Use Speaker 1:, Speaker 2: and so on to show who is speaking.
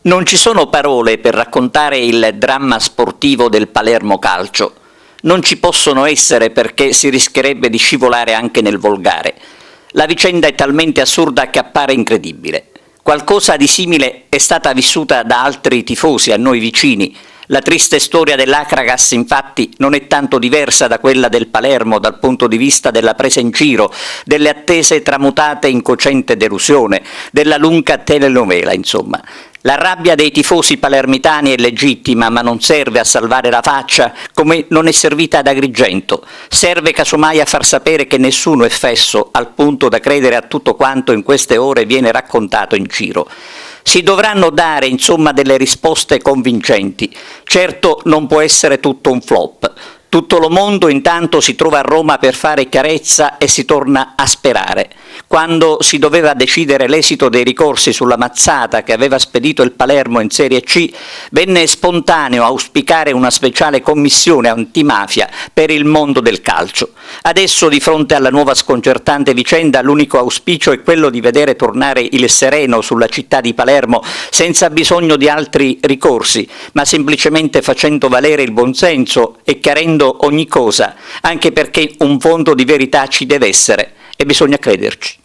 Speaker 1: Non ci sono parole per raccontare il dramma sportivo del Palermo Calcio. Non ci possono essere perché si rischierebbe di scivolare anche nel volgare. La vicenda è talmente assurda che appare incredibile. Qualcosa di simile è stata vissuta da altri tifosi a noi vicini. La triste storia dell'Acragas, infatti, non è tanto diversa da quella del Palermo dal punto di vista della presa in giro, delle attese tramutate in cocente delusione, della lunga telenovela, insomma. La rabbia dei tifosi palermitani è legittima, ma non serve a salvare la faccia, come non è servita ad Agrigento. Serve casomai a far sapere che nessuno è fesso al punto da credere a tutto quanto in queste ore viene raccontato in giro. Si dovranno dare, insomma, delle risposte convincenti. Certo non può essere tutto un flop. Tutto lo mondo intanto si trova a Roma per fare chiarezza e si torna a sperare. Quando si doveva decidere l'esito dei ricorsi sulla mazzata che aveva spedito il Palermo in Serie C, venne spontaneo auspicare una speciale commissione antimafia per il mondo del calcio. Adesso, di fronte alla nuova sconcertante vicenda, l'unico auspicio è quello di vedere tornare il sereno sulla città di Palermo senza bisogno di altri ricorsi, ma semplicemente facendo valere il buonsenso e chiarendo ogni cosa, anche perché un fondo di verità ci deve essere e bisogna crederci.